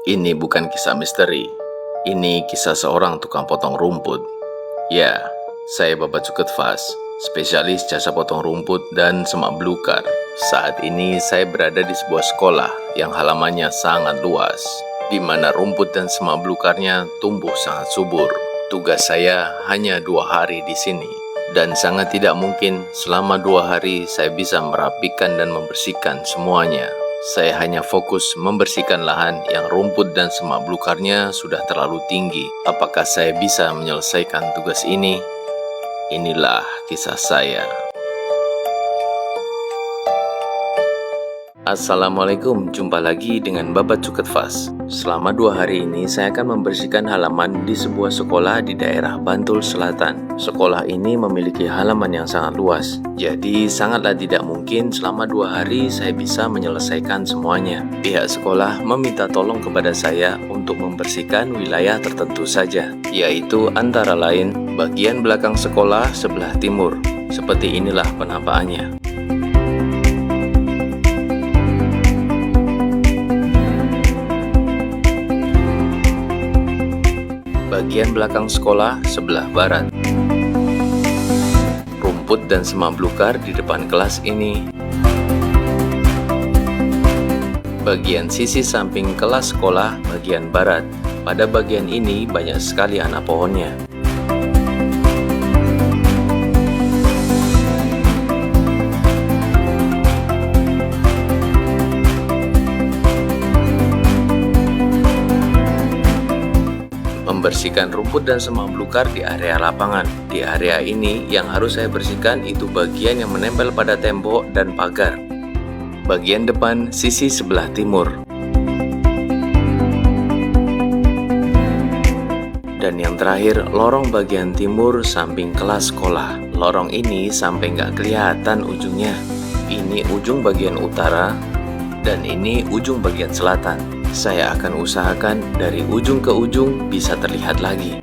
Ini bukan kisah misteri. Ini kisah seorang tukang potong rumput. Ya, saya Bapak Cuket Fas, spesialis jasa potong rumput dan semak belukar. Saat ini saya berada di sebuah sekolah yang halamannya sangat luas, di mana rumput dan semak belukarnya tumbuh sangat subur. Tugas saya hanya 2 hari di sini, dan sangat tidak mungkin selama 2 hari saya bisa merapikan dan membersihkan semuanya. Saya hanya fokus membersihkan lahan yang rumput dan semak belukarnya sudah terlalu tinggi. Apakah saya bisa menyelesaikan tugas ini? Inilah kisah saya. Assalamualaikum, jumpa lagi dengan Bapak Cuket Fas. Selama 2 hari ini saya akan membersihkan halaman di sebuah sekolah di daerah Bantul Selatan. Sekolah ini memiliki halaman yang sangat luas, jadi sangatlah tidak mungkin selama 2 hari saya bisa menyelesaikan semuanya. Pihak sekolah meminta tolong kepada saya untuk membersihkan wilayah tertentu saja, yaitu antara lain bagian belakang sekolah sebelah timur. Seperti inilah penampakannya. Bagian belakang sekolah sebelah barat. Rumput dan semak belukar di depan kelas ini. Bagian sisi samping kelas sekolah bagian barat. Pada bagian ini banyak sekali anak pohonnya. Membersihkan rumput dan semak belukar di area lapangan. Di area ini yang harus saya bersihkan itu bagian yang menempel pada tembok dan pagar. Bagian depan sisi sebelah timur. Dan yang terakhir, lorong bagian timur samping kelas sekolah. Lorong ini sampai nggak kelihatan ujungnya. Ini ujung bagian utara dan ini ujung bagian selatan. Saya akan usahakan dari ujung ke ujung bisa terlihat lagi.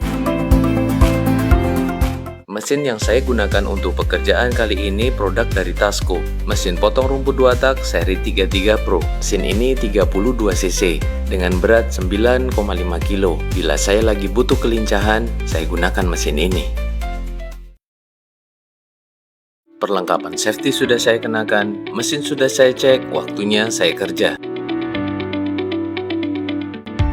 Mesin yang saya gunakan untuk pekerjaan kali ini produk dari Tasco. Mesin potong rumput 2 tak seri 33 Pro. Mesin ini 32 cc dengan berat 9,5 kg. Bila saya lagi butuh kelincahan, saya gunakan mesin ini. Perlengkapan safety sudah saya kenakan, mesin sudah saya cek, waktunya saya kerja.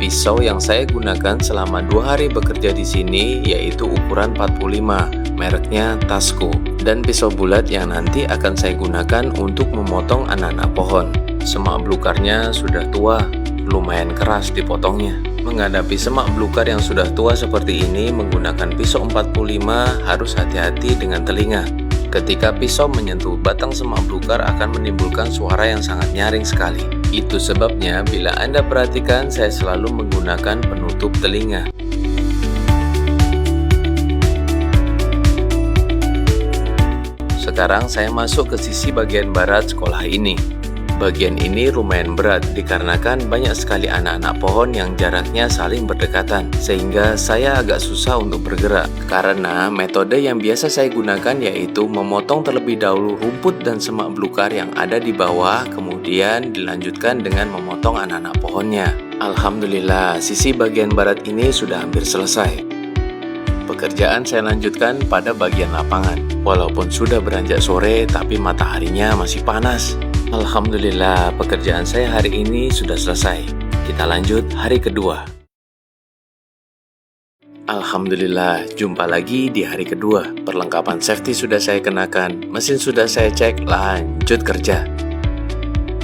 Pisau yang saya gunakan selama 2 hari bekerja di sini yaitu ukuran 45, mereknya Tasco, dan pisau bulat yang nanti akan saya gunakan untuk memotong anak-anak pohon. Semak belukarnya sudah tua, lumayan keras dipotongnya. Menghadapi semak belukar yang sudah tua seperti ini menggunakan pisau 45 harus hati-hati dengan telinga. Ketika pisau menyentuh batang semak belukar akan menimbulkan suara yang sangat nyaring sekali. Itu sebabnya bila Anda perhatikan saya selalu menggunakan penutup telinga. Sekarang saya masuk ke sisi bagian barat sekolah ini. Bagian ini lumayan berat dikarenakan banyak sekali anak-anak pohon yang jaraknya saling berdekatan, sehingga saya agak susah untuk bergerak. Karena metode yang biasa saya gunakan yaitu memotong terlebih dahulu rumput dan semak belukar yang ada di bawah, kemudian dilanjutkan dengan memotong anak-anak pohonnya. Alhamdulillah, sisi bagian barat ini sudah hampir selesai. Pekerjaan saya lanjutkan pada bagian lapangan. Walaupun sudah beranjak sore, tapi mataharinya masih panas. Alhamdulillah, pekerjaan saya hari ini sudah selesai. Kita lanjut hari kedua. Alhamdulillah, jumpa lagi di hari kedua. Perlengkapan safety sudah saya kenakan, mesin sudah saya cek, lanjut kerja.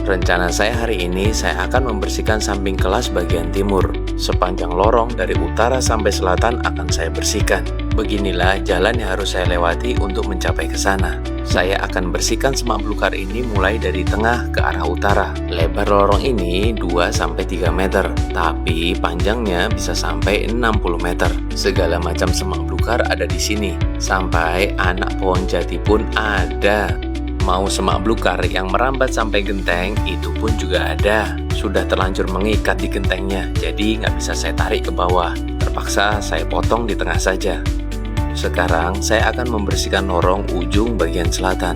Rencana saya hari ini, saya akan membersihkan samping kelas bagian timur. Sepanjang lorong dari utara sampai selatan akan saya bersihkan. Beginilah jalan yang harus saya lewati untuk mencapai ke sana. Saya akan bersihkan semak belukar ini mulai dari tengah ke arah utara. Lebar lorong ini 2-3 meter, tapi panjangnya bisa sampai 60 meter. Segala macam semak belukar ada di sini. Sampai anak pohon jati pun ada. Mau semak belukar yang merambat sampai genteng, itu pun juga ada. Sudah terlanjur mengikat di gentengnya, jadi nggak bisa saya tarik ke bawah. Terpaksa saya potong di tengah saja. Sekarang saya akan membersihkan lorong ujung bagian selatan.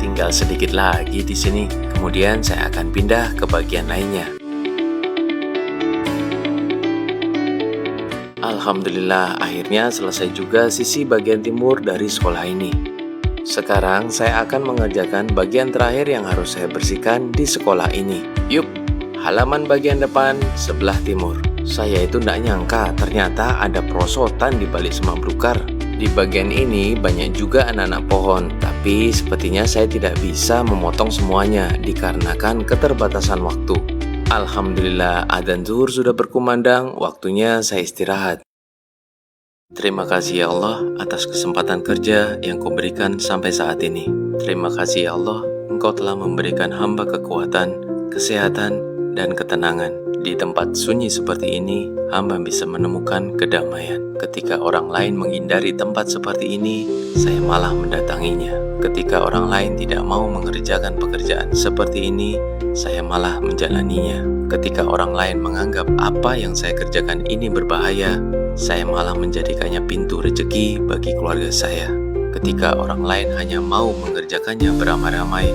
Tinggal sedikit lagi di sini, kemudian saya akan pindah ke bagian lainnya. Alhamdulillah, akhirnya selesai juga sisi bagian timur dari sekolah ini. Sekarang saya akan mengerjakan bagian terakhir yang harus saya bersihkan di sekolah ini. Yuk, halaman bagian depan sebelah timur. Saya itu tidak nyangka ternyata ada perosotan di balik semak belukar. Di bagian ini banyak juga anak-anak pohon, tapi sepertinya saya tidak bisa memotong semuanya dikarenakan keterbatasan waktu. Alhamdulillah, adzan zuhur sudah berkumandang, waktunya saya istirahat. Terima kasih ya Allah atas kesempatan kerja yang Kau berikan sampai saat ini. Terima kasih ya Allah, Engkau telah memberikan hamba kekuatan, kesehatan, dan ketenangan. Di tempat sunyi seperti ini, hamba bisa menemukan kedamaian. Ketika orang lain menghindari tempat seperti ini, saya malah mendatanginya. Ketika orang lain tidak mau mengerjakan pekerjaan seperti ini, saya malah menjalaninya. Ketika orang lain menganggap apa yang saya kerjakan ini berbahaya, saya malah menjadikannya pintu rezeki bagi keluarga saya. Ketika orang lain hanya mau mengerjakannya beramai-ramai,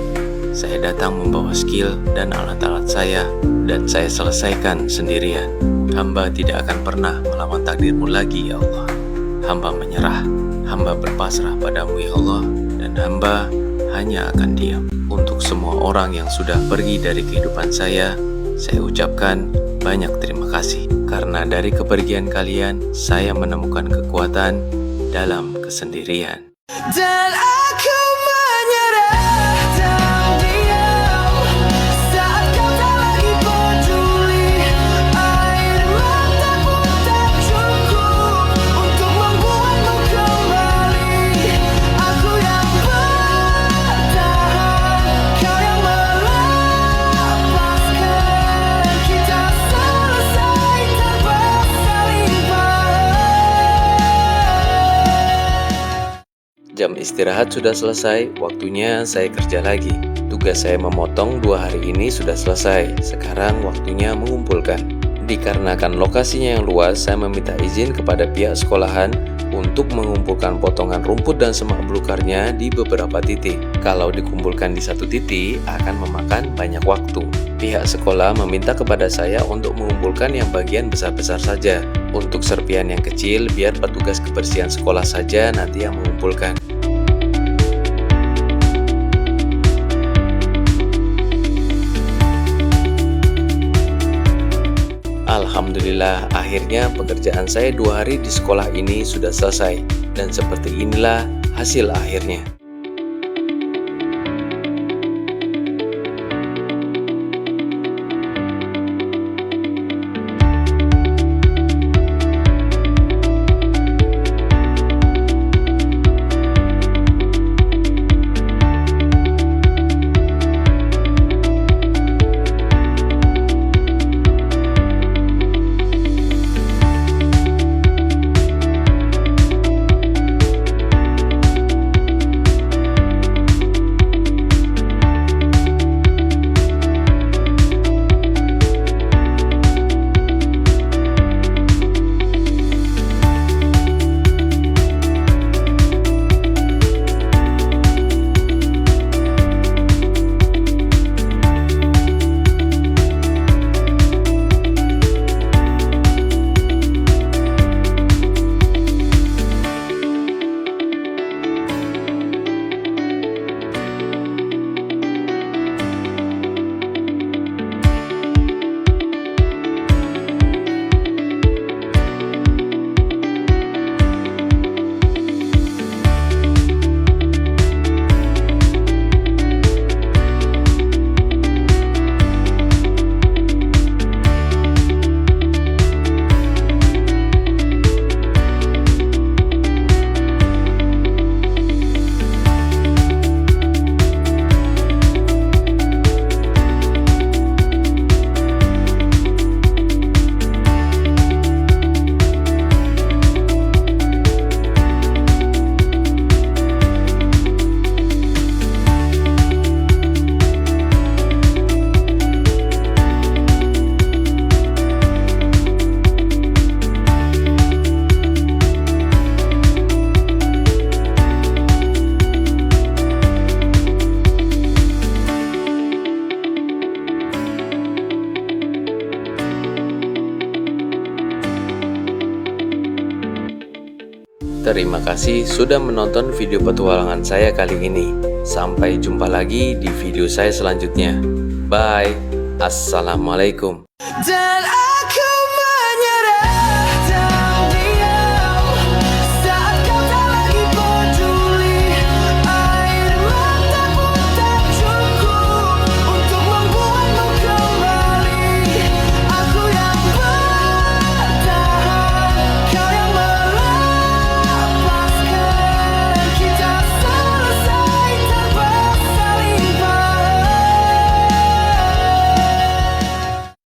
saya datang membawa skill dan alat-alat saya, dan saya selesaikan sendirian. Hamba tidak akan pernah melawan takdirmu lagi, ya Allah. Hamba menyerah, hamba berpasrah padamu, ya Allah, dan hamba hanya akan diam. Untuk semua orang yang sudah pergi dari kehidupan saya ucapkan banyak terima kasih. Karena dari kepergian kalian, saya menemukan kekuatan dalam kesendirian. Dan aku menyerah dan diam saat kau tak lagi peduli. Air mata pun tak cukup untuk membuatmu kembali. Aku yang bertahan, kau yang melepaskan. Kita selesai tanpa saling paham. Jam istirahat sudah selesai, waktunya saya kerja lagi. Tugas saya memotong 2 hari ini sudah selesai. Sekarang waktunya mengumpulkan. Dikarenakan lokasinya yang luas, saya meminta izin kepada pihak sekolahan untuk mengumpulkan potongan rumput dan semak belukarnya di beberapa titik. Kalau dikumpulkan di satu titik, akan memakan banyak waktu. Pihak sekolah meminta kepada saya untuk mengumpulkan yang bagian besar-besar saja. Untuk serpihan yang kecil, biar petugas kebersihan sekolah saja nanti yang mengumpulkan. Alhamdulillah, akhirnya pekerjaan saya 2 hari di sekolah ini sudah selesai. Dan seperti inilah hasil akhirnya. Terima kasih sudah menonton video petualangan saya kali ini. Sampai jumpa lagi di video saya selanjutnya. Bye. Assalamualaikum.